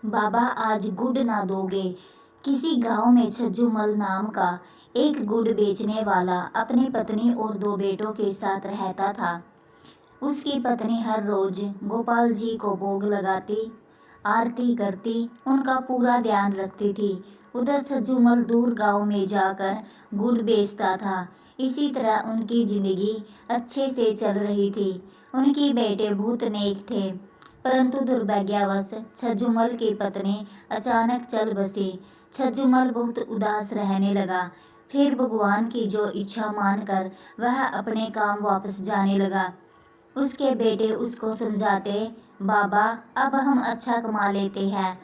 बाबा आज गुड़ ना दोगे। किसी गांव में छज्जूमल नाम का एक गुड़ बेचने वाला अपनी पत्नी और दो बेटों के साथ रहता था। उसकी पत्नी हर रोज गोपाल जी को भोग लगाती, आरती करती, उनका पूरा ध्यान रखती थी। उधर छज्जूमल दूर गांव में जाकर गुड़ बेचता था। इसी तरह उनकी जिंदगी अच्छे से चल रही थी। उनके बेटे बहुत नेक थे, परंतु दुर्भाग्यवश छज्जूमल की पत्नी अचानक चल बसी। छज्जूमल बहुत उदास रहने लगा। फिर भगवान की जो इच्छा मानकर वह अपने काम वापस जाने लगा। उसके बेटे उसको समझाते, बाबा अब हम अच्छा कमा लेते हैं,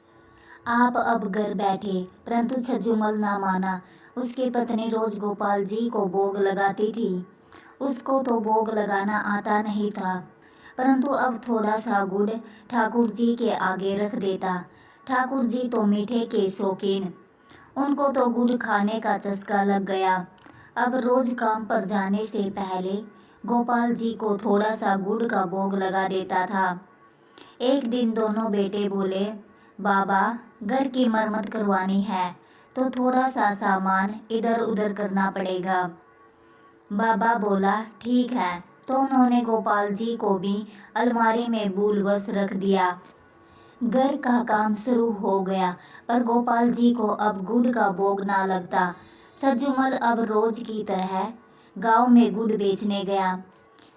आप अब घर बैठे। परंतु छज्जूमल ना माना। उसकी पत्नी रोज गोपाल जी को भोग लगाती थी। उसको तो भोग लगाना आता नहीं था, परंतु अब थोड़ा सा गुड़ ठाकुर जी के आगे रख देता। ठाकुर जी तो मीठे के शौकीन, उनको तो गुड़ खाने का चस्का लग गया। अब रोज काम पर जाने से पहले गोपाल जी को थोड़ा सा गुड़ का भोग लगा देता था। एक दिन दोनों बेटे बोले, बाबा घर की मरम्मत करवानी है तो थोड़ा सा सामान इधर उधर करना पड़ेगा। बाबा बोला ठीक है, तो उन्होंने गोपाल जी को भी अलमारी में भूलवश रख दिया। घर का काम शुरू हो गया, पर गोपाल जी को अब गुड़ का भोग ना लगता। छज्जूमल अब रोज की तरह गांव में गुड़ बेचने गया।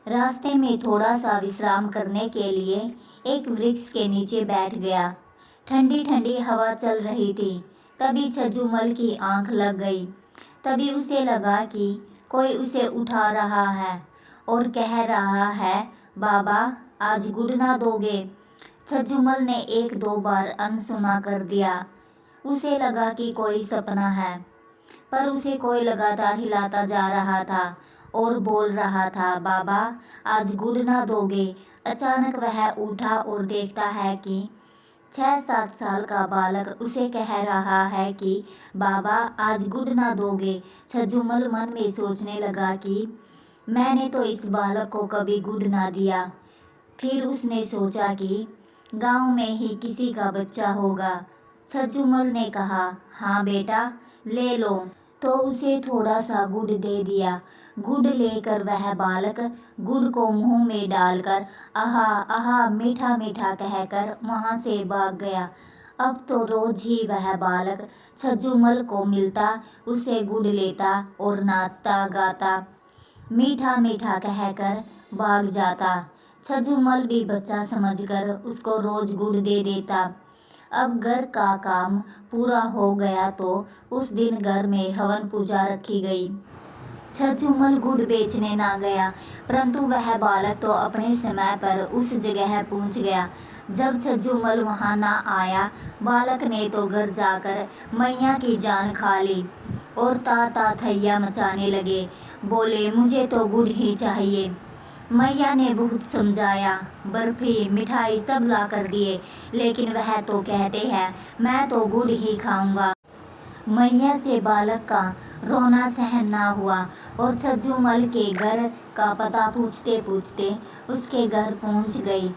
रास्ते में थोड़ा सा विश्राम करने के लिए एक वृक्ष के नीचे बैठ गया। ठंडी ठंडी हवा चल रही थी। तभी छज्जूमल की आंख लग गई। तभी उसे लगा कि कोई उसे उठा रहा है और कह रहा है, बाबा आज गुड़ ना दोगे। छज्जूमल ने एक दो बार अनसुना कर दिया। उसे लगा कि कोई सपना है, पर उसे कोई लगातार हिलाता जा रहा था और बोल रहा था, बाबा आज गुड़ ना दोगे। अचानक वह उठा और देखता है कि 6-7 साल का बालक उसे कह रहा है कि बाबा आज गुड़ ना दोगे। छज्जूमल मन में सोचने लगा कि मैंने तो इस बालक को कभी गुड़ ना दिया। फिर उसने सोचा कि गांव में ही किसी का बच्चा होगा। छज्जूमल ने कहा, हाँ बेटा ले लो, तो उसे थोड़ा सा गुड़ दे दिया। गुड़ लेकर वह बालक गुड़ को मुंह में डालकर आहा आहा मीठा मीठा कहकर वहां से भाग गया। अब तो रोज ही वह बालक छज्जूमल को मिलता, उसे गुड़ लेता और नाचता गाता मीठा मीठा कहकर भाग जाता। छज्जूमल भी बच्चा समझकर उसको रोज गुड़ दे देता। अब घर का काम पूरा हो गया तो उस दिन घर में हवन पूजा रखी गई। छज्जूमल गुड़ बेचने ना गया, परंतु वह बालक तो अपने समय पर उस जगह पहुंच गया। जब छज्जूमल वहां ना आया, बालक ने तो घर जाकर मैया की जान खा ली और ता थैया मचाने लगे। बोले मुझे तो गुड़ ही चाहिए। मैया ने बहुत समझाया, बर्फी मिठाई सब ला कर दिए, लेकिन वह तो कहते हैं मैं तो गुड़ ही खाऊंगा। मैया से बालक का रोना सहन ना हुआ और छज्जूमल के घर का पता पूछते पूछते उसके घर पहुंच गई।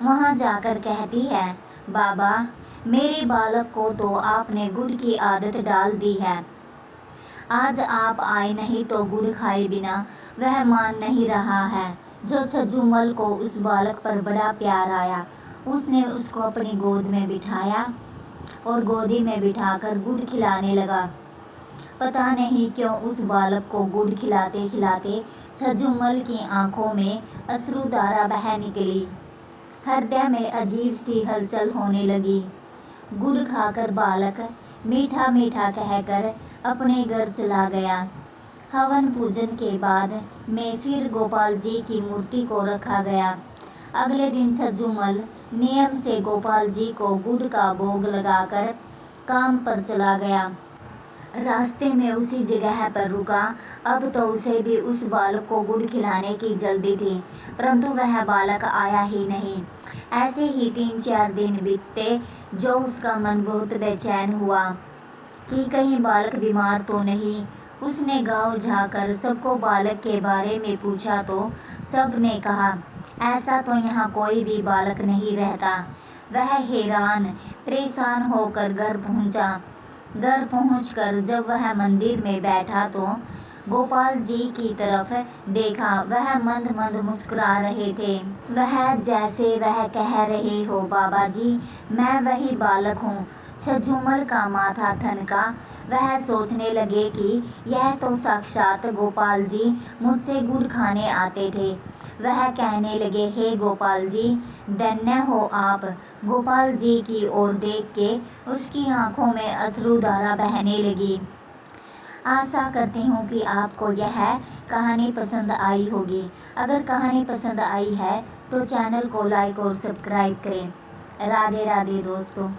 वहां जाकर कहती है, बाबा मेरे बालक को तो आपने गुड़ की आदत डाल दी है। आज आप आए नहीं तो गुड़ खाए बिना वह मान नहीं रहा है। जो छज्जूमल को उस बालक पर बड़ा प्यार आया, उसने उसको अपनी गोद में बिठाया और गोदी में बिठाकर गुड़ खिलाने लगा। पता नहीं क्यों उस बालक को गुड़ खिलाते खिलाते छज्जूमल की आंखों में अश्रुधारा बह निकली। हृदय में अजीब सी हलचल होने लगी। गुड़ खाकर बालक मीठा मीठा कहकर अपने घर चला गया। हवन पूजन के बाद में फिर गोपाल जी की मूर्ति को रखा गया। अगले दिन छज्जूमल नियम से गोपाल जी को गुड़ का भोग लगाकर काम पर चला गया। रास्ते में उसी जगह पर रुका। अब तो उसे भी उस बालक को गुड़ खिलाने की जल्दी थी, परंतु वह बालक आया ही नहीं। ऐसे ही 3-4 दिन बीते, जो उसका मन बहुत बेचैन हुआ कि कहीं बालक बीमार तो नहीं। उसने गांव जाकर सबको बालक के बारे में पूछा तो सब ने कहा, ऐसा तो यहाँ कोई भी बालक नहीं रहता। वह हैरान, परेशान होकर घर पहुंचा। घर पहुंचकर जब वह मंदिर में बैठा तो गोपाल जी की तरफ देखा। वह मंद मंद मुस्कुरा रहे थे। वह जैसे वह कह रहे हो, बाबा जी मैं वही बालक हूँ। झुम्मल का माथा ठनका। वह सोचने लगे कि यह तो साक्षात गोपाल जी मुझसे गुड़ खाने आते थे। वह कहने लगे, हे गोपाल जी धन्य हो आप। गोपाल जी की ओर देख के उसकी आंखों में अश्रुधारा बहने लगी। आशा करती हूँ कि आपको यह कहानी पसंद आई होगी। अगर कहानी पसंद आई है तो चैनल को लाइक और सब्सक्राइब करें। राधे राधे दोस्तों।